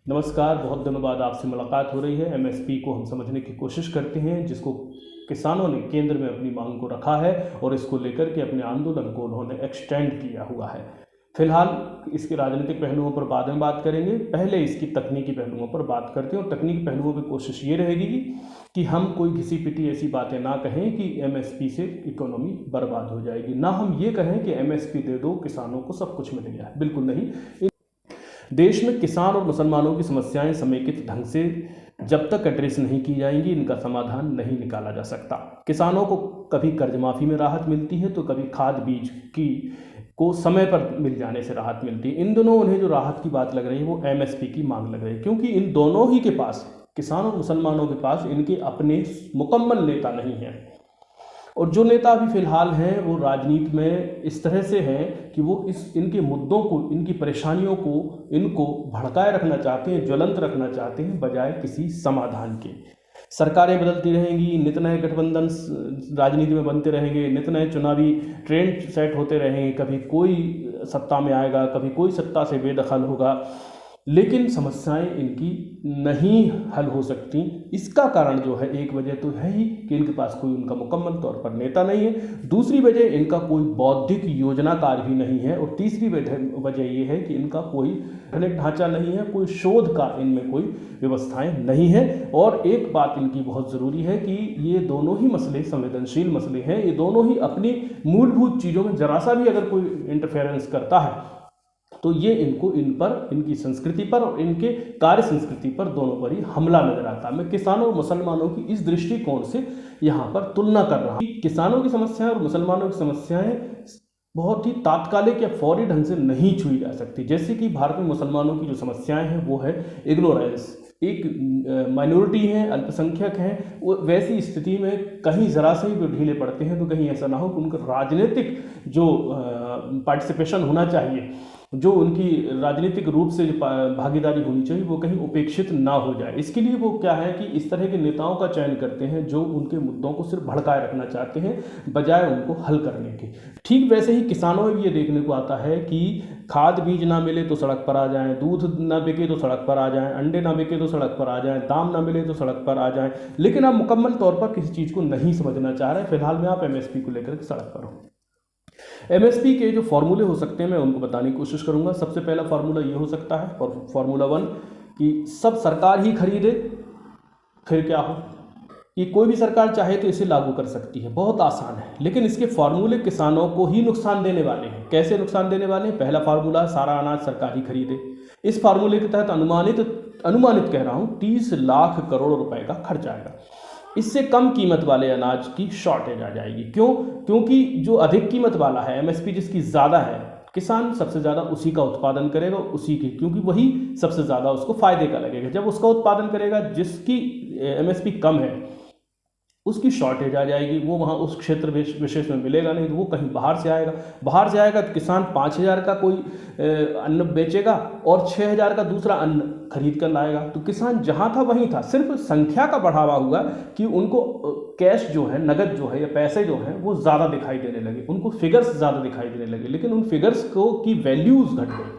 नमस्कार। बहुत दिनों बाद आपसे मुलाकात हो रही है। एमएसपी को हम समझने की कोशिश करते हैं, जिसको किसानों ने केंद्र में अपनी मांग को रखा है और इसको लेकर के अपने आंदोलन को उन्होंने एक्सटेंड किया हुआ है। फिलहाल इसके राजनीतिक पहलुओं पर बाद में बात करेंगे, पहले इसकी तकनीकी पहलुओं पर बात करते हैं। और तकनीकी पहलुओं पर कोशिश ये रहेगी कि हम कोई घिसी पिटी ऐसी बातें ना कहें कि एमएसपी से इकोनॉमी बर्बाद हो जाएगी, ना हम ये कहें कि एमएसपी दे दो किसानों को सब कुछ मिलेगा, बिल्कुल नहीं। देश में किसान और मुसलमानों की समस्याएं समेकित ढंग से जब तक एड्रेस नहीं की जाएंगी, इनका समाधान नहीं निकाला जा सकता। किसानों को कभी कर्ज माफ़ी में राहत मिलती है तो कभी खाद बीज की को समय पर मिल जाने से राहत मिलती है। इन दोनों उन्हें जो राहत की बात लग रही है वो एमएसपी की मांग लग रही है, क्योंकि इन दोनों ही के पास, किसान और मुसलमानों के पास, इनके अपने मुकम्मल नेता नहीं हैं। और जो नेता अभी फिलहाल हैं वो राजनीति में इस तरह से हैं कि वो इनके मुद्दों को, इनकी परेशानियों को, इनको भड़काए रखना चाहते हैं, ज्वलंत रखना चाहते हैं, बजाय किसी समाधान के। सरकारें बदलती रहेंगी, नित नए गठबंधन राजनीति में बनते रहेंगे, नित नए चुनावी ट्रेंड सेट होते रहेंगे, कभी कोई सत्ता में आएगा, कभी कोई सत्ता से बेदखल होगा, लेकिन समस्याएं इनकी नहीं हल हो सकती। इसका कारण जो है, एक वजह तो है ही कि इनके पास कोई उनका मुकम्मल तौर पर नेता नहीं है, दूसरी वजह इनका कोई बौद्धिक योजनाकार भी नहीं है, और तीसरी वजह ये है कि इनका कोई ढांचा नहीं है, कोई शोध का इनमें कोई व्यवस्थाएं नहीं है। और एक बात इनकी बहुत ज़रूरी है कि ये दोनों ही मसले संवेदनशील मसले हैं। ये दोनों ही अपनी मूलभूत चीज़ों में जरा सा भी अगर कोई इंटरफेरेंस करता है तो ये इनको, इन पर, इनकी संस्कृति पर और इनके कार्य संस्कृति पर, दोनों पर ही हमला नजर आता है। मैं किसानों और मुसलमानों की इस दृष्टिकोण से यहाँ पर तुलना कर रहा हूँ। किसानों की समस्याएं और मुसलमानों की समस्याएं बहुत ही तात्कालिक या फौरी ढंग से नहीं छुई जा सकती। जैसे कि भारत में मुसलमानों की जो समस्याएं हैं वो है इग्नोरेंस, एक माइनॉरिटी है, अल्पसंख्यक हैं, वो वैसी स्थिति में कहीं ज़रा से ही वो ढीले पड़ते हैं तो कहीं ऐसा ना हो कि उनका राजनीतिक जो पार्टिसिपेशन होना चाहिए, जो उनकी राजनीतिक रूप से जो भागीदारी होनी चाहिए, वो कहीं उपेक्षित ना हो जाए। इसके लिए वो क्या है कि इस तरह के नेताओं का चयन करते हैं जो उनके मुद्दों को सिर्फ भड़काए रखना चाहते हैं, बजाय उनको हल करने के। ठीक वैसे ही किसानों में भी ये देखने को आता है कि खाद बीज ना मिले तो सड़क पर आ जाएं, दूध ना बिके तो सड़क पर आ जाएं, अंडे ना बिके तो सड़क पर आ जाएं, दाम ना मिले तो सड़क पर आ जाएं, लेकिन आप मुकम्मल तौर पर किसी चीज़ को नहीं समझना चाह रहे हैं। फिलहाल में आप एमएसपी को लेकर सड़क पर हो। एमएसपी के जो फॉर्मूले हो सकते हैं मैं उनको बताने की कोशिश करूंगा। सबसे पहला फार्मूला ये हो सकता है, फार्मूला 1, कि सब सरकार ही खरीदे, फिर क्या हो कि कोई भी सरकार चाहे तो इसे लागू कर सकती है। बहुत आसान है, लेकिन इसके फार्मूले किसानों को ही नुकसान देने वाले हैं। कैसे नुकसान देने वाले हैं? पहला फार्मूला, सारा अनाज सरकार ही खरीदे। इस फार्मूले के तहत अनुमानित कह रहा हूँ 30 लाख करोड़ रुपए का खर्च आएगा। इससे कम कीमत वाले अनाज की शॉर्टेज आ जाएगी। क्यों? क्योंकि जो अधिक कीमत वाला है, एमएसपी जिसकी ज़्यादा है, किसान सबसे ज़्यादा उसी का उत्पादन करेगा, उसी की, क्योंकि वही सबसे ज़्यादा उसको फायदे का लगेगा। जब उसका उत्पादन करेगा जिसकी एमएसपी कम है, उसकी शॉर्टेज आ जाएगी, वो वहाँ उस क्षेत्र विशेष में मिलेगा नहीं, तो वो कहीं बाहर से आएगा। तो किसान 5,000 का कोई अन्न बेचेगा और 6,000 का दूसरा अन्न खरीद कर लाएगा। तो किसान जहाँ था वहीं था, सिर्फ संख्या का बढ़ावा हुआ कि उनको कैश जो है, नगद जो है या पैसे जो हैं वो ज़्यादा दिखाई देने लगे, उनको फिगर्स ज़्यादा दिखाई देने लगे, लेकिन उन फिगर्स को की वैल्यूज़ घट गई।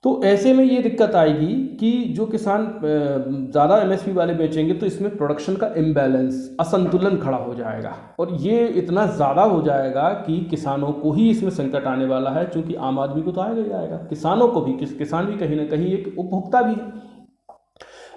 तो ऐसे में ये दिक्कत आएगी कि जो किसान ज़्यादा एमएसपी वाले बेचेंगे तो इसमें प्रोडक्शन का इम्बैलेंस, असंतुलन खड़ा हो जाएगा, और ये इतना ज़्यादा हो जाएगा कि किसानों को ही इसमें संकट आने वाला है। क्योंकि आम आदमी को तो आएगा ही आएगा, किसानों को भी, किसान भी कहीं ना कहीं एक उपभोक्ता भी है।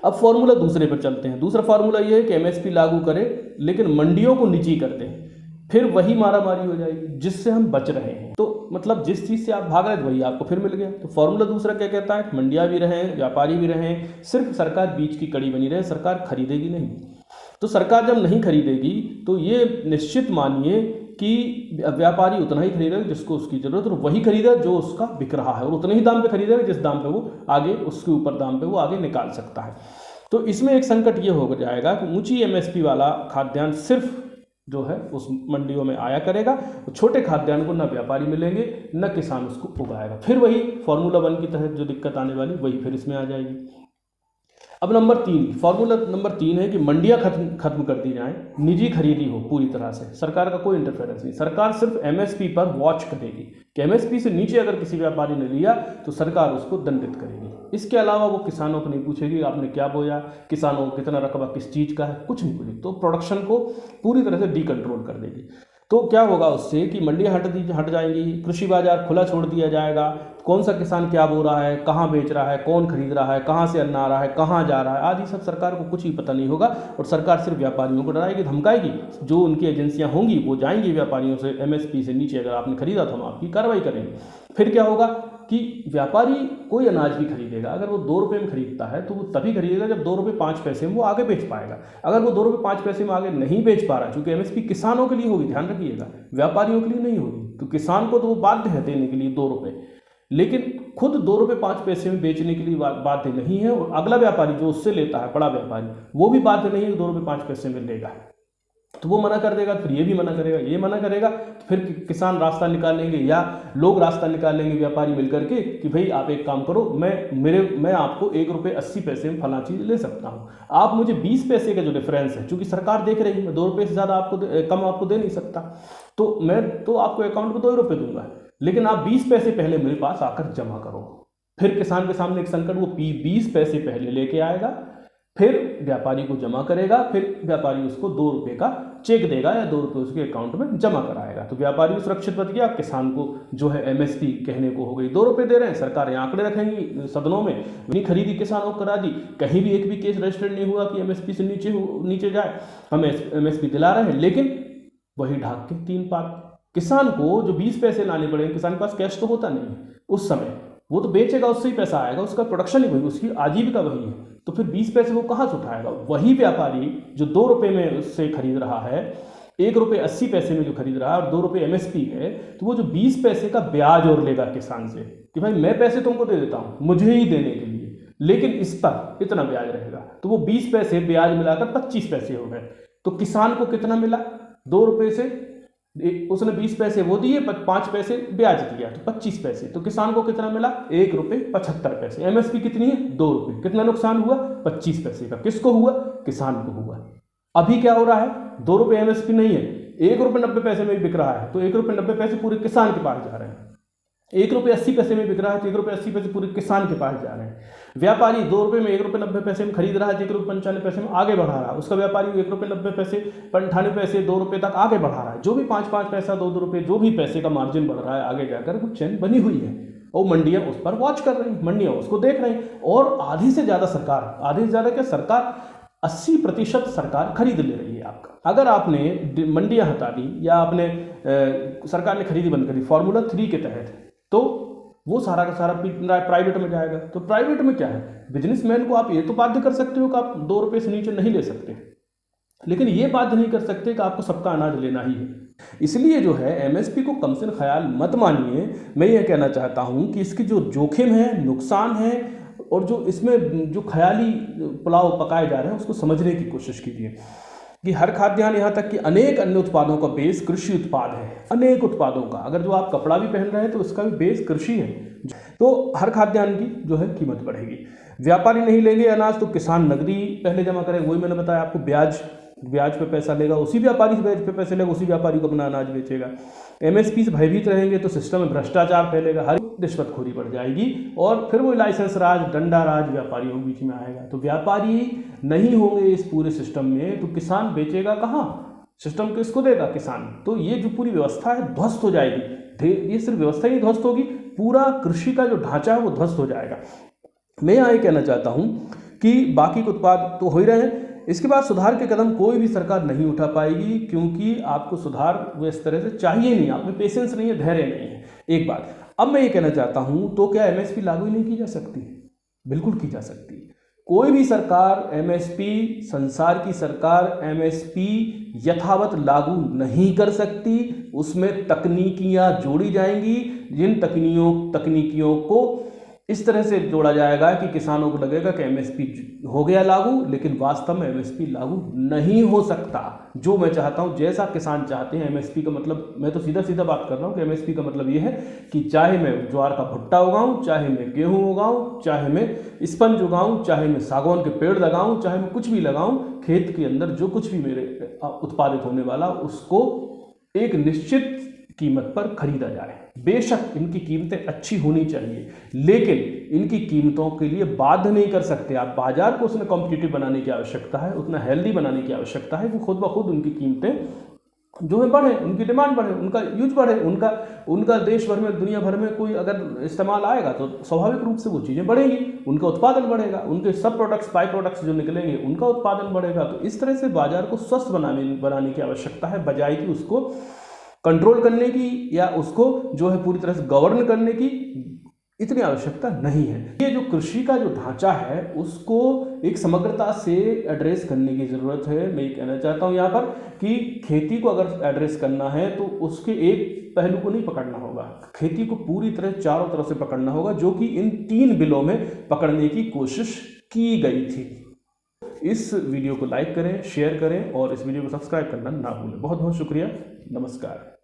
अब फॉर्मूला दूसरे पर चलते हैं। दूसरा फार्मूला ये है कि एमएसपी लागू करें लेकिन मंडियों को निजी कर दें, फिर वही मारामारी हो जाएगी जिससे हम बच रहे हैं। तो मतलब जिस चीज़ से आप भाग रहे थे वही आपको फिर मिल गया। तो फॉर्मूला दूसरा क्या कहता है? मंडियाँ भी रहें, व्यापारी भी रहें, सिर्फ सरकार बीच की कड़ी बनी रहे, सरकार खरीदेगी नहीं। तो सरकार जब नहीं खरीदेगी तो ये निश्चित मानिए कि व्यापारी उतना ही खरीदेगा जिसको उसकी ज़रूरत है, और वही खरीदेगा जो उसका बिक रहा है, और उतने ही दाम पे खरीदेगा जिस दाम पे वो आगे, उसके ऊपर दाम पे वो आगे निकाल सकता है। तो इसमें एक संकट ये हो जाएगा कि ऊंची एमएसपी वाला खाद्यान्न सिर्फ जो है उस मंडियों में आया करेगा, छोटे खाद्यान्न को न व्यापारी मिलेंगे न किसान उसको उगाएगा। फिर वही फार्मूला 1 की तहत जो दिक्कत आने वाली वही फिर इसमें आ जाएगी। अब फार्मूला नंबर 3 है कि मंडियां खत्म कर दी जाएं, निजी खरीदी हो पूरी तरह से, सरकार का कोई इंटरफेरेंस नहीं। सरकार सिर्फ एमएसपी पर वॉच करेगी कि एमएसपी से नीचे अगर किसी व्यापारी ने लिया तो सरकार उसको दंडित करेगी। इसके अलावा वो किसानों को नहीं पूछेगी आपने क्या बोया, किसानों को कितना रकबा किस चीज़ का है, कुछ नहीं पूछेगी। तो प्रोडक्शन को पूरी तरह से डीकंट्रोल कर देगी। तो क्या होगा उससे कि मंडियाँ हट जाएंगी, कृषि बाजार खुला छोड़ दिया जाएगा, कौन सा किसान क्या बो रहा है, कहाँ बेच रहा है, कौन खरीद रहा है, कहाँ से अन्न आ रहा है, कहाँ जा रहा है, आदि सब सरकार को कुछ ही पता नहीं होगा। और सरकार सिर्फ व्यापारियों को डराएगी, धमकाएगी। जो उनकी एजेंसियां होंगी वो जाएंगी व्यापारियों से, एमएसपी से नीचे अगर आपने खरीदा तो हम आपकी कार्रवाई करेंगे। फिर क्या होगा कि व्यापारी कोई अनाज भी खरीदेगा, अगर वो 2 रुपये में खरीदता है तो वो तभी खरीदेगा जब 2 रुपये 5 पैसे में वो आगे बेच पाएगा। अगर वो 2 रुपये 5 पैसे में आगे नहीं बेच पा रहा, चूंकि एमएसपी किसानों के लिए होगी, ध्यान रखिएगा, व्यापारियों के लिए नहीं होगी, तो किसान को तो वो बाध्य है देने के लिए 2 रुपये, लेकिन खुद 2 रुपये 5 पैसे में बेचने के लिए बाध्य नहीं है। और अगला व्यापारी जो उससे लेता है, बड़ा व्यापारी, वो भी बाध्य नहीं है कि 2 रुपये 5 पैसे में लेगा, तो वो मना कर देगा। फिर ये भी मना करेगा, ये मना करेगा, तो फिर किसान रास्ता निकालेंगे या लोग रास्ता निकालेंगे, व्यापारी मिलकर के, कि भाई आप एक काम करो, मैं आपको 1 रुपये 80 पैसे में फला चीज़ ले सकता हूँ, आप मुझे 20 पैसे का जो डिफरेंस है, चूंकि सरकार देख रही है मैं 2 रुपये से ज़्यादा कम आपको दे नहीं सकता, तो मैं तो आपको अकाउंट में 2 रुपये दूंगा, लेकिन आप 20 पैसे पहले मेरे पास आकर जमा करो। फिर किसान के सामने एक संकट, वो 20 पैसे पहले लेके आएगा, फिर व्यापारी को जमा करेगा, फिर व्यापारी उसको 2 रुपये का चेक देगा या 2 रुपये उसके अकाउंट में जमा कराएगा। तो व्यापारी सुरक्षित बच गया, किसान को जो है एमएसपी कहने को हो गई 2 रुपये दे रहे हैं, सरकार यहाँ आंकड़े रखेंगी सदनों में, नहीं खरीदी किसानों को करा दी, कहीं भी एक भी केस रजिस्टर्ड नहीं हुआ कि एमएसपी से नीचे जाए, हम एमएसपी दिला रहे हैं, लेकिन वही ढाक के 3 पात। किसान को जो 20 पैसे लाने पड़े, किसान के पास कैश तो होता नहीं है उस समय, वो तो बेचेगा, उससे ही पैसा आएगा, उसका प्रोडक्शन ही वही, उसकी आजीविका वही है, तो फिर 20 पैसे वो कहाँ से उठाएगा। वही व्यापारी जो 2 रुपये में उससे खरीद रहा है, 1 रुपये 80 पैसे में जो खरीद रहा है और 2 रुपये एमएसपी है, तो वो जो 20 पैसे का ब्याज और लेगा किसान से कि भाई मैं पैसे तुमको दे देता हूँ मुझे ही देने के लिए, लेकिन इस पर इतना ब्याज रहेगा, तो वो 20 पैसे ब्याज मिलाकर 25 पैसे हो गए। तो किसान को कितना मिला, 2 रुपये से उसने 20 पैसे वो दिए, 5 पैसे ब्याज दिया, तो 25 पैसे, तो किसान को कितना मिला, 1 रुपये 75 पैसे। एमएसपी कितनी है, 2 रुपये, कितना नुकसान हुआ, 25 पैसे का। किसको हुआ, किसान को हुआ। अभी क्या हो रहा है, 2 रुपये एमएसपी नहीं है, 1 रुपये 90 पैसे में बिक रहा है, तो 1 रुपये 90 पैसे पूरे किसान के पास जा रहे हैं। 1 रुपये 80 पैसे में बिक रहा है तो 1 रुपये 80 पैसे पूरे किसान के पास जा रहे हैं। व्यापारी 2 रुपये में 1 रुपये 90 पैसे में खरीद रहा है, 1 रुपये 95 पैसे में आगे बढ़ा रहा है, उसका व्यापारी 1 रुपये 90 पैसे 98 पैसे 2 रुपये तक आगे बढ़ा रहा है। जो भी 5-5 पैसा 2-2 रुपये जो भी पैसे का मार्जिन बढ़ रहा है आगे जाकर, वो चेन बनी हुई है और मंडियां उस पर वॉच कर रही हैं, मंडियां उसको देख रही हैं, और आधी से ज़्यादा सरकार, आधी से ज़्यादा क्या, सरकार 80% सरकार खरीद ले रही है आपका। अगर आपने मंडियां हटा दी या आपने सरकार ने खरीदी बंद करी फॉर्मूला 3 के तहत, तो वो सारा का सारा प्राइवेट में जाएगा। तो प्राइवेट में क्या है, बिजनेसमैन को आप ये तो बाध्य कर सकते हो कि आप 2 रुपये से नीचे नहीं ले सकते, लेकिन ये बाध्य नहीं कर सकते कि आपको सबका अनाज लेना ही है। इसलिए जो है एमएसपी को कम से ख्याल मत मानिए। मैं ये कहना चाहता हूँ कि इसकी जो जोखिम है, नुकसान है, और जो इसमें जो ख्याली पुलाव पकाए जा रहे हैं उसको समझने की कोशिश कीजिए कि हर खाद्यान्न यहाँ तक कि अनेक अन्य उत्पादों का बेस कृषि उत्पाद है। अनेक उत्पादों का, अगर जो आप कपड़ा भी पहन रहे हैं तो उसका भी बेस कृषि है, तो हर खाद्यान्न की जो है कीमत बढ़ेगी। व्यापारी नहीं लेंगे अनाज तो किसान नकदी पहले जमा करेंगे, वही मैंने बताया आपको, ब्याज पे पैसा लेगा, उसी व्यापारी से ब्याज पे पैसे लेगा, उसी व्यापारी को अपना अनाज बेचेगा। एमएसपी से भयभीत रहेंगे तो सिस्टम में भ्रष्टाचार फैलेगा, हर रिश्वतखोरी बढ़ जाएगी, और फिर वो लाइसेंस राज, डंडा राज व्यापारियों के बीच में आएगा। तो व्यापारी नहीं होंगे इस पूरे सिस्टम में तो किसान बेचेगा कहाँ, सिस्टम किसको देगा, किसान। तो ये जो पूरी व्यवस्था है ध्वस्त हो जाएगी। ये सिर्फ व्यवस्था ही ध्वस्त होगी, पूरा कृषि का जो ढांचा है वो ध्वस्त हो जाएगा। मैं यहाँ ये कहना चाहता हूँ कि बाकी के उत्पाद तो हो ही रहे हैं, इसके बाद सुधार के कदम कोई भी सरकार नहीं उठा पाएगी, क्योंकि आपको सुधार वो इस तरह से चाहिए नहीं, आप में पेशेंस नहीं है, धैर्य नहीं है। एक बात अब मैं ये कहना चाहता हूँ, तो क्या एमएसपी लागू ही नहीं की जा सकती? बिल्कुल की जा सकती है। कोई भी सरकार एमएसपी, संसार की सरकार एमएसपी यथावत लागू नहीं कर सकती, उसमें तकनीकियाँ जोड़ी जाएंगी, जिन तकनीकियों को इस तरह से जोड़ा जाएगा कि किसानों को लगेगा कि एमएसपी हो गया लागू, लेकिन वास्तव में एमएसपी लागू नहीं हो सकता। जो मैं चाहता हूं, जैसा किसान चाहते हैं, एमएसपी का मतलब, मैं तो सीधा सीधा बात कर रहा हूं कि एमएसपी का मतलब ये है कि चाहे मैं ज्वार का भुट्टा उगाऊं, चाहे मैं गेहूं उगाऊं, चाहे मैं स्पंज उगाऊं, चाहे मैं सागौन के पेड़ लगाऊं, चाहे मैं कुछ भी लगाऊं, खेत के अंदर जो कुछ भी मेरे उत्पादित होने वाला, उसको एक निश्चित कीमत पर खरीदा जाए। बेशक इनकी कीमतें अच्छी होनी चाहिए, लेकिन इनकी कीमतों के लिए बाध्य नहीं कर सकते आप। बाजार को उसने कॉम्पिटिटिव बनाने की आवश्यकता है, उतना हेल्दी बनाने की आवश्यकता है कि खुद ब खुद उनकी कीमतें जो है बढ़े, उनकी डिमांड बढ़े, उनका यूज बढ़े, उनका देश भर में, दुनिया भर में कोई अगर इस्तेमाल आएगा तो स्वाभाविक रूप से वो चीज़ें बढ़ेंगी, उनका उत्पादन बढ़ेगा, उनके सब प्रोडक्ट्स, बाई प्रोडक्ट्स जो निकलेंगे उनका उत्पादन बढ़ेगा। तो इस तरह से बाजार को स्वस्थ बनाने की आवश्यकता है, बजाय कि उसको कंट्रोल करने की या उसको जो है पूरी तरह से गवर्न करने की इतनी आवश्यकता नहीं है। ये जो कृषि का जो ढांचा है उसको एक समग्रता से एड्रेस करने की ज़रूरत है। मैं ये कहना चाहता हूँ यहाँ पर कि खेती को अगर एड्रेस करना है तो उसके एक पहलू को नहीं पकड़ना होगा, खेती को पूरी तरह चारों तरफ से पकड़ना होगा, जो कि इन 3 बिलों में पकड़ने की कोशिश की गई थी। इस वीडियो को लाइक करें, शेयर करें और इस वीडियो को सब्सक्राइब करना ना भूलें। बहुत बहुत शुक्रिया, नमस्कार।